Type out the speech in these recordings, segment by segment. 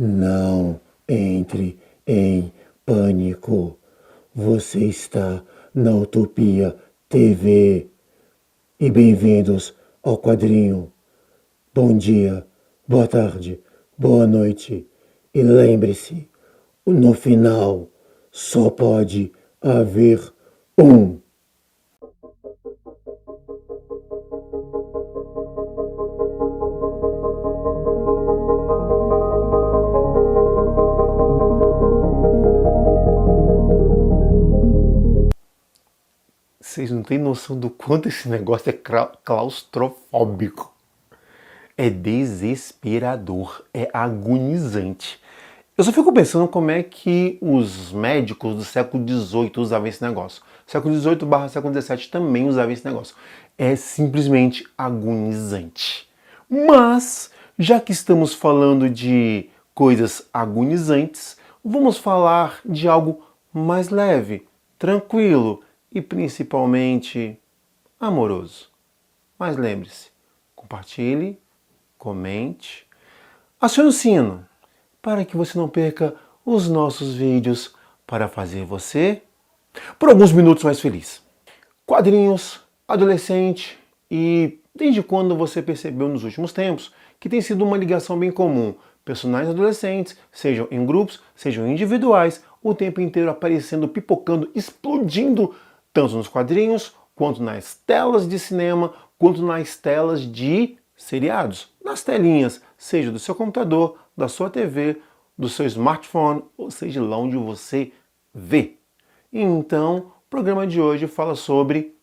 Não entre em pânico. Você está na Utopia TV. E bem-vindos ao quadrinho. Bom dia, boa tarde, boa noite. E lembre-se, no final só pode haver um. Vocês não têm noção do quanto esse negócio é claustrofóbico. É desesperador, é agonizante. Eu só fico pensando como é que os médicos do século XVIII usavam esse negócio. Século XVIII/século XVII também usavam esse negócio. É simplesmente agonizante. Mas, já que estamos falando de coisas agonizantes, vamos falar de algo mais leve, tranquilo e principalmente amoroso. Mas lembre-se, compartilhe, comente, acione o sino para que você não perca os nossos vídeos para fazer você por alguns minutos mais feliz. Quadrinhos, adolescente e desde quando você percebeu nos últimos tempos que tem sido uma ligação bem comum. Personagens adolescentes, sejam em grupos, sejam individuais, o tempo inteiro aparecendo, pipocando, explodindo, tanto nos quadrinhos, quanto nas telas de cinema, quanto nas telas de seriados. Nas telinhas, seja do seu computador, da sua TV, do seu smartphone, ou seja, lá onde você vê. Então, o programa de hoje fala sobre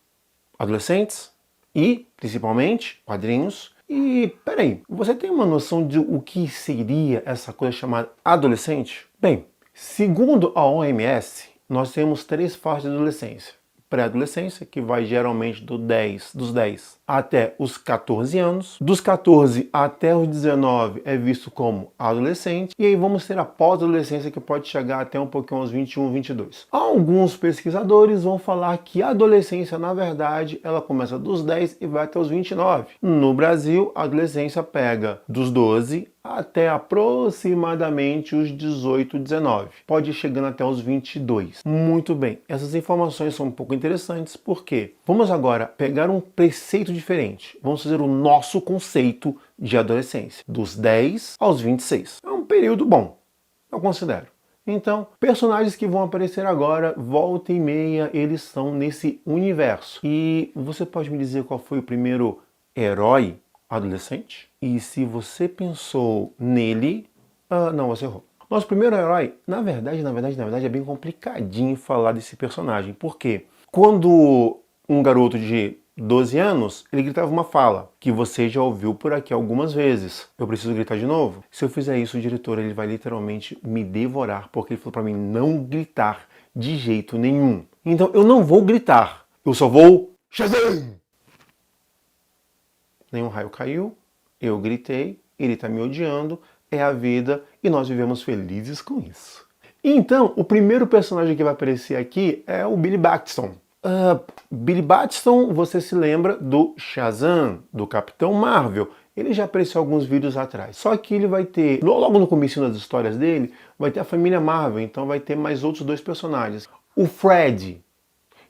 adolescentes e, principalmente, quadrinhos. E, peraí, você tem uma noção de o que seria essa coisa chamada adolescente? Bem, segundo a OMS, nós temos 3 fases de adolescência. Pré-adolescência, que vai geralmente dos 10 até os 14 anos. Dos 14 até os 19 é visto como adolescente. E aí vamos ter a pós-adolescência, que pode chegar até um pouquinho aos 21, 22. Alguns pesquisadores vão falar que a adolescência, na verdade, ela começa dos 10 e vai até os 29. No Brasil, a adolescência pega dos 12 até aproximadamente os 18, 19. Pode ir chegando até os 22. Muito bem, essas informações são um pouco interessantes porque vamos agora pegar um preceito diferente. Vamos fazer o nosso conceito de adolescência, dos 10 aos 26. É um período bom, eu considero. Então, personagens que vão aparecer agora, volta e meia, eles estão nesse universo. E você pode me dizer qual foi o primeiro herói adolescente? E se você pensou nele, não, você errou. Nosso primeiro herói, na verdade, é bem complicadinho falar desse personagem. Por quê? Quando um garoto de 12 anos, ele gritava uma fala, que você já ouviu por aqui algumas vezes. Eu preciso gritar de novo? Se eu fizer isso, o diretor ele vai literalmente me devorar, porque ele falou pra mim não gritar de jeito nenhum. Então eu não vou gritar, eu só vou Shazam! Nenhum raio caiu, eu gritei, ele tá me odiando, é a vida e nós vivemos felizes com isso. Então, o primeiro personagem que vai aparecer aqui é o Billy Batson. Billy Batson, você se lembra do Shazam, do Capitão Marvel. Ele já apareceu alguns vídeos atrás. Só que ele vai ter, logo no começo das histórias dele, vai ter a família Marvel, então vai ter mais outros 2 personagens. O Fred,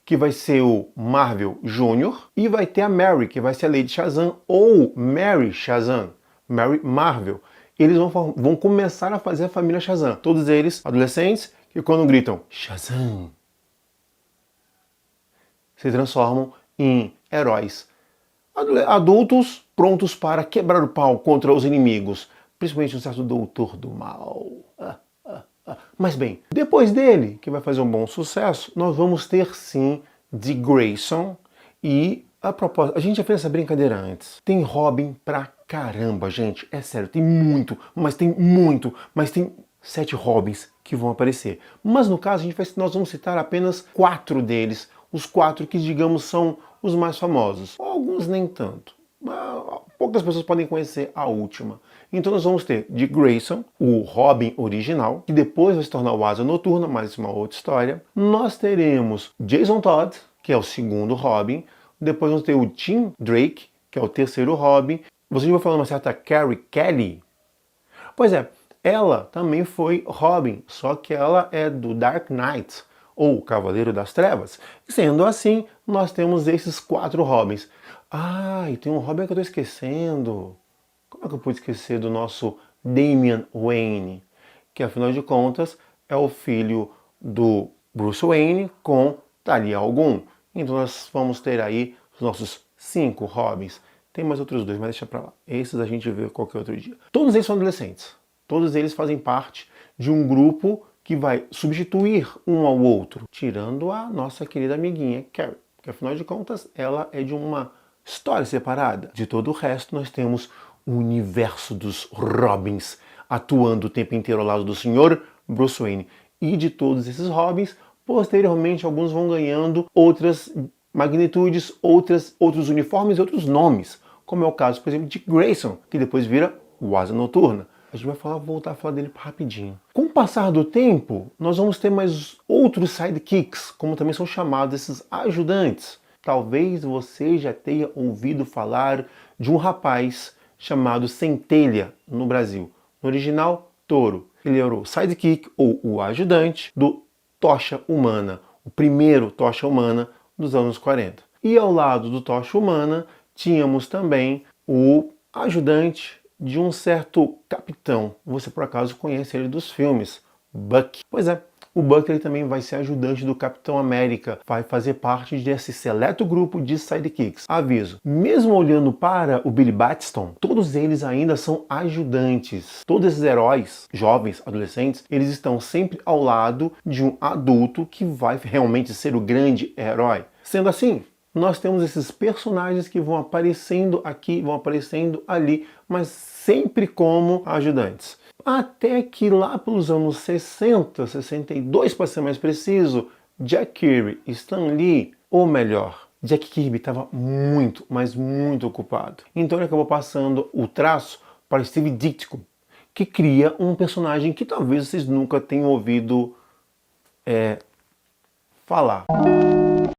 que vai ser o Marvel Jr., e vai ter a Mary, que vai ser a Lady Shazam, ou Mary Shazam, Mary Marvel. Eles vão começar a fazer a família Shazam. Todos eles adolescentes que quando gritam Shazam, se transformam em heróis adultos prontos para quebrar o pau contra os inimigos, principalmente um certo doutor do mal. Mas bem, depois dele, que vai fazer um bom sucesso, nós vamos ter sim Dick Grayson e a propósito, a gente já fez essa brincadeira antes. Tem Robin pra caramba, gente. É sério, tem muito, mas tem 7 Robins que vão aparecer. Mas no caso, nós vamos citar apenas 4 deles. Os 4 que, digamos, são os mais famosos. Alguns nem tanto. Poucas pessoas podem conhecer a última. Então nós vamos ter Dick Grayson, o Robin original, que depois vai se tornar o Asa Noturna, mas uma outra história. Nós teremos Jason Todd, que é o segundo Robin. Depois vamos ter o Tim Drake, que é o terceiro Robin. Você já vai falar uma certa Carrie Kelly? Pois é, Ela também foi Robin, só que ela é do Dark Knight, ou Cavaleiro das Trevas. Sendo assim, nós temos esses 4 Robins. Ah, e tem um Robin que eu tô esquecendo. Como é que eu pude esquecer do nosso Damian Wayne? Que afinal de contas é o filho do Bruce Wayne com Talia al Ghul. Então nós vamos ter aí os nossos 5 Robins. Tem mais outros 2, mas deixa pra lá. Esses a gente vê qualquer outro dia. Todos eles são adolescentes. Todos eles fazem parte de um grupo que vai substituir um ao outro, tirando a nossa querida amiguinha Carrie, que afinal de contas ela é de uma história separada. De todo o resto, nós temos o universo dos Robins atuando o tempo inteiro ao lado do Sr. Bruce Wayne. E de todos esses Robins, posteriormente alguns vão ganhando outras magnitudes, outros uniformes e outros nomes, como é o caso, por exemplo, de Grayson, que depois vira o Asa Noturna. A gente vai voltar a falar dele rapidinho. Com o passar do tempo, nós vamos ter mais outros sidekicks, como também são chamados esses ajudantes. Talvez você já tenha ouvido falar de um rapaz chamado Centelha no Brasil. No original, Toro. Ele era o sidekick ou o ajudante do Tocha Humana, o primeiro Tocha Humana dos anos 40. E ao lado do Tocha Humana, tínhamos também o ajudante de um certo capitão. Você por acaso conhece ele dos filmes, Bucky. Pois é, o Bucky ele também vai ser ajudante do Capitão América, vai fazer parte desse seleto grupo de sidekicks. Aviso, mesmo olhando para o Billy Batson, todos eles ainda são ajudantes. Todos esses heróis, jovens, adolescentes, eles estão sempre ao lado de um adulto que vai realmente ser o grande herói. Sendo assim, nós temos esses personagens que vão aparecendo aqui, vão aparecendo ali, mas sempre como ajudantes. Até que lá pelos anos 60, 62 para ser mais preciso, Jack Kirby e Stan Lee, ou melhor, Jack Kirby estava muito, mas muito ocupado. Então ele acabou passando o traço para Steve Ditko, que cria um personagem que talvez vocês nunca tenham ouvido falar.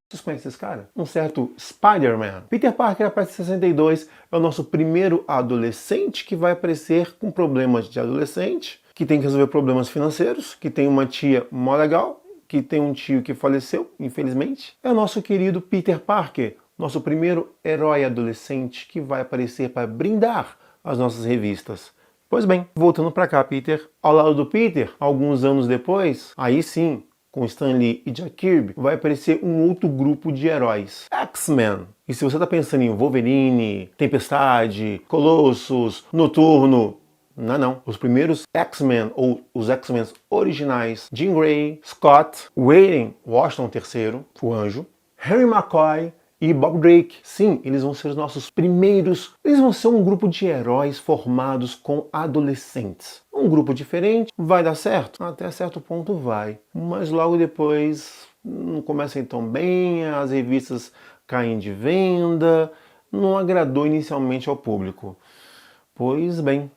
Vocês conhecem esse cara? Um certo Spider-Man. Peter Parker, a partir de 62, é o nosso primeiro adolescente que vai aparecer com problemas de adolescente, que tem que resolver problemas financeiros, que tem uma tia mó legal, que tem um tio que faleceu, infelizmente. É o nosso querido Peter Parker, nosso primeiro herói adolescente que vai aparecer para brindar as nossas revistas. Pois bem, voltando para cá, Peter. Ao lado do Peter, alguns anos depois, aí sim, com Stan Lee e Jack Kirby, vai aparecer um outro grupo de heróis, X-Men. E se você está pensando em Wolverine, Tempestade, Colossus, Noturno, não. Os primeiros X-Men, ou os X-Men originais, Jean Grey, Scott, Wayne Washington III, o Anjo, Harry McCoy e Bob Drake. Sim, eles vão ser os nossos primeiros. Eles vão ser um grupo de heróis formados com adolescentes. Um grupo diferente, vai dar certo? Até certo ponto vai. Mas logo depois não começa tão bem, as revistas caem de venda, não agradou inicialmente ao público. Pois bem,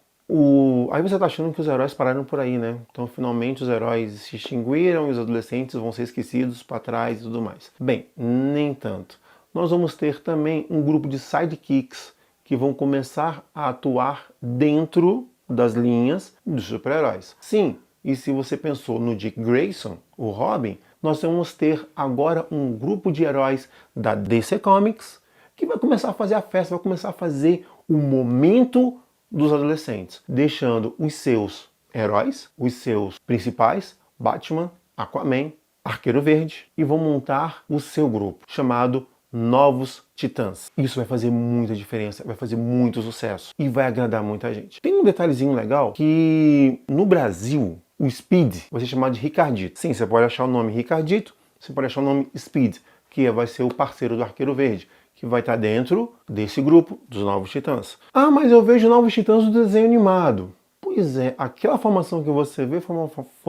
aí você está achando que os heróis pararam por aí, né? Então finalmente os heróis se extinguiram e os adolescentes vão ser esquecidos para trás e tudo mais. Bem, nem tanto. Nós vamos ter também um grupo de sidekicks que vão começar a atuar dentro das linhas dos super-heróis. Sim, e se você pensou no Dick Grayson, o Robin, nós vamos ter agora um grupo de heróis da DC Comics que vai começar a fazer a festa, vai começar a fazer o momento dos adolescentes, deixando os seus heróis, os seus principais, Batman, Aquaman, Arqueiro Verde, e vão montar o seu grupo, chamado Novos Titãs. Isso vai fazer muita diferença, vai fazer muito sucesso e vai agradar muita gente. Tem um detalhezinho legal que no Brasil o Speed vai ser chamado de Ricardito. Sim, você pode achar o nome Ricardito, você pode achar o nome Speed, que vai ser o parceiro do Arqueiro Verde, que vai estar dentro desse grupo dos Novos Titãs. Ah, mas eu vejo Novos Titãs no desenho animado. Pois é, aquela formação que você vê foi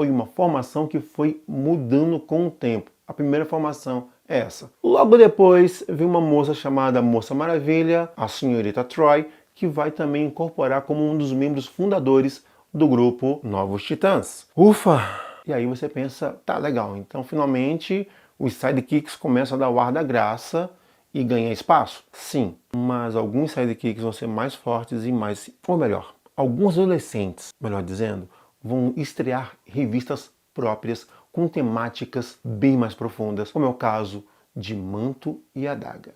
uma formação que foi mudando com o tempo. A primeira formação é essa. Logo depois vem uma moça chamada Moça Maravilha, a senhorita Troy, que vai também incorporar como um dos membros fundadores do grupo Novos Titãs. Ufa! E aí você pensa, tá legal, então finalmente os sidekicks começam a dar o ar da graça e ganhar espaço? Sim, mas alguns sidekicks vão ser mais fortes e mais, ou melhor, alguns adolescentes, melhor dizendo, vão estrear revistas próprias com temáticas bem mais profundas, como é o caso de Manto e Adaga.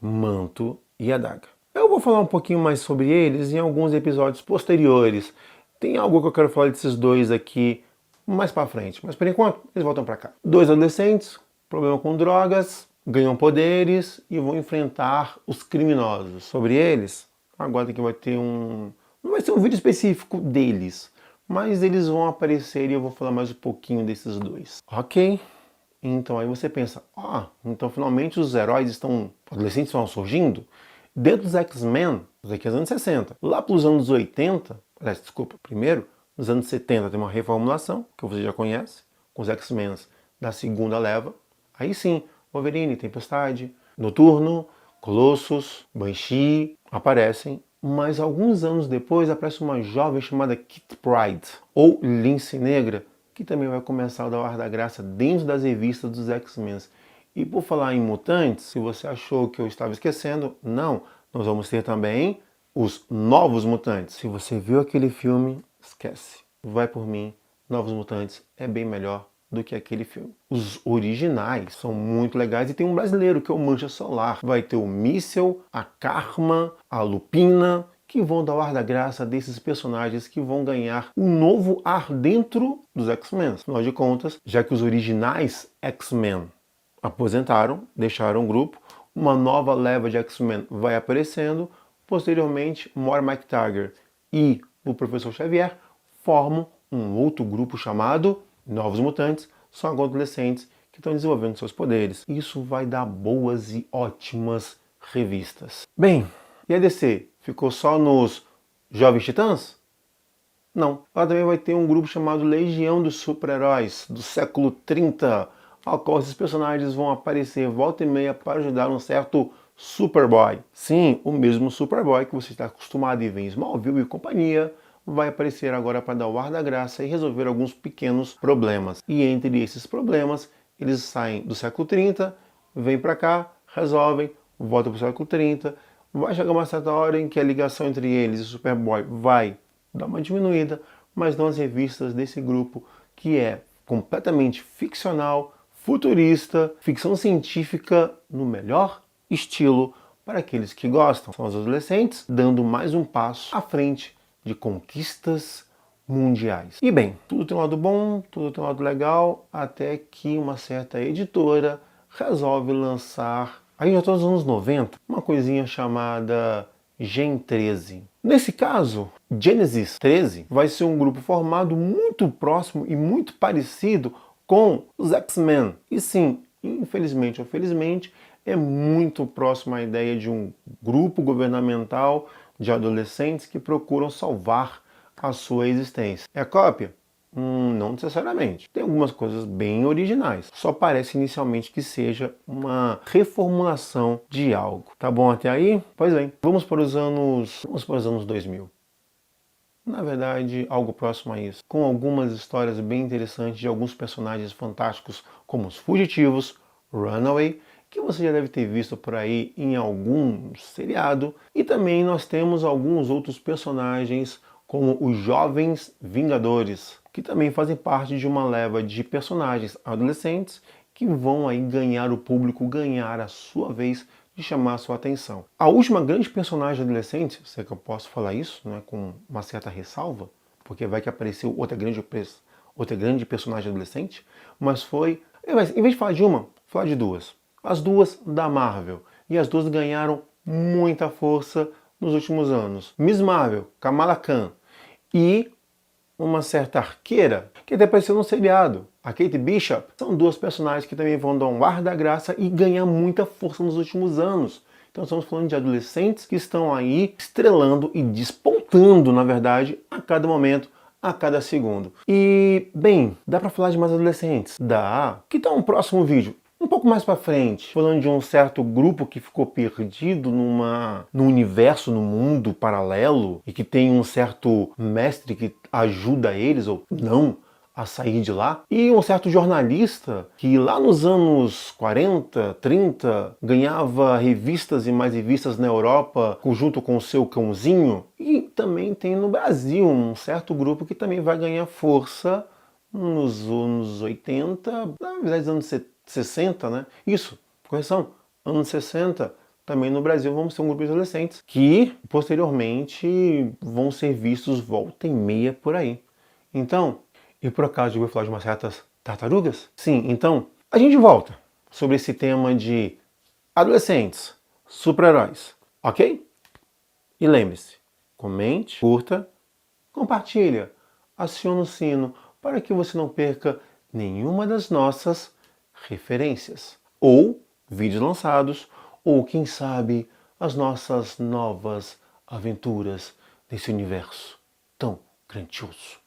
Manto e Adaga. Eu vou falar um pouquinho mais sobre eles em alguns episódios posteriores. Tem algo que eu quero falar desses dois aqui mais pra frente, mas por enquanto eles voltam pra cá. Dois adolescentes, problema com drogas, ganham poderes e vão enfrentar os criminosos. Sobre eles, agora que vai ter não vai ser um vídeo específico deles, mas eles vão aparecer e eu vou falar mais um pouquinho desses dois. Ok? Então aí você pensa, então finalmente os adolescentes estão surgindo? Dentro dos X-Men, daqui aos anos 60, lá para os anos 80, primeiro, nos anos 70 tem uma reformulação, que você já conhece, com os X-Men da segunda leva. Aí sim, Wolverine, Tempestade, Noturno, Colossus, Banshee aparecem. Mas alguns anos depois aparece uma jovem chamada Kitty Pryde, ou Lince Negra, que também vai começar a dar o ar da graça dentro das revistas dos X-Men. E por falar em mutantes, se você achou que eu estava esquecendo, não, nós vamos ter também os Novos Mutantes. Se você viu aquele filme, esquece. Vai por mim, Novos Mutantes é bem melhor do que aquele filme. Os originais são muito legais e tem um brasileiro que é o Mancha Solar. Vai ter o Míssel, a Karma, a Lupina, que vão dar o ar da graça desses personagens que vão ganhar um novo ar dentro dos X-Men. Afinal de contas, já que os originais X-Men aposentaram, deixaram o grupo, uma nova leva de X-Men vai aparecendo, posteriormente Moira McTaggart e o Professor Xavier formam um outro grupo chamado Novos Mutantes, são agora adolescentes que estão desenvolvendo seus poderes. Isso vai dar boas e ótimas revistas. Bem, e a DC? Ficou só nos Jovens Titãs? Não. Ela também vai ter um grupo chamado Legião dos Super-Heróis, do século 30, ao qual esses personagens vão aparecer volta e meia para ajudar um certo Superboy. Sim, o mesmo Superboy que você está acostumado a ver em Smallville e companhia, vai aparecer agora para dar o ar da graça e resolver alguns pequenos problemas. E entre esses problemas, eles saem do século 30, vêm para cá, resolvem, voltam para o século 30, vai chegar uma certa hora em que a ligação entre eles e o Superboy vai dar uma diminuída, mas não as revistas desse grupo, que é completamente ficcional, futurista, ficção científica no melhor estilo para aqueles que gostam. São os adolescentes dando mais um passo à frente de conquistas mundiais. E bem, tudo tem um lado bom, tudo tem um lado legal, até que uma certa editora resolve lançar, aí já está nos anos 90, uma coisinha chamada Gen 13. Nesse caso, Genesis 13 vai ser um grupo formado muito próximo e muito parecido com os X-Men. E sim, infelizmente ou felizmente, é muito próximo à ideia de um grupo governamental de adolescentes que procuram salvar a sua existência. É cópia? Não necessariamente. Tem algumas coisas bem originais. Só parece inicialmente que seja uma reformulação de algo. Tá bom até aí? Pois bem, vamos para os anos 2000. Na verdade, algo próximo a isso. Com algumas histórias bem interessantes de alguns personagens fantásticos, como os Fugitivos, Runaway, que você já deve ter visto por aí em algum seriado. E também nós temos alguns outros personagens, como os Jovens Vingadores, que também fazem parte de uma leva de personagens adolescentes que vão aí ganhar o público, ganhar a sua vez de chamar a sua atenção. A última grande personagem adolescente, se é que eu posso falar isso, né, com uma certa ressalva, porque vai que apareceu outra grande personagem adolescente, mas foi, em vez de falar de uma, falar de duas. As duas da Marvel. E as duas ganharam muita força nos últimos anos. Miss Marvel, Kamala Khan, e uma certa arqueira, que até apareceu no seriado, a Kate Bishop. São duas personagens que também vão dar um ar da graça e ganhar muita força nos últimos anos. Então estamos falando de adolescentes que estão aí estrelando e despontando, na verdade, a cada momento, a cada segundo. E, bem, dá pra falar de mais adolescentes? Dá. Que tal um próximo vídeo? Um pouco mais pra frente, falando de um certo grupo que ficou perdido num universo, num mundo paralelo, e que tem um certo mestre que ajuda eles, ou não, a sair de lá. E um certo jornalista que lá nos anos 40, 30 ganhava revistas e mais revistas na Europa junto com o seu cãozinho. E também tem no Brasil um certo grupo que também vai ganhar força nos anos 80, na verdade nos anos 60, né? Isso, correção, anos 60. Também no Brasil vamos ter um grupo de adolescentes que posteriormente vão ser vistos volta e meia por aí. Então, e por acaso eu vou falar de umas certas tartarugas? Sim, então a gente volta sobre esse tema de adolescentes, super-heróis, ok? E lembre-se, comente, curta, compartilha, aciona o sino para que você não perca nenhuma das nossas referências ou vídeos lançados ou, quem sabe, as nossas novas aventuras nesse universo tão grandioso.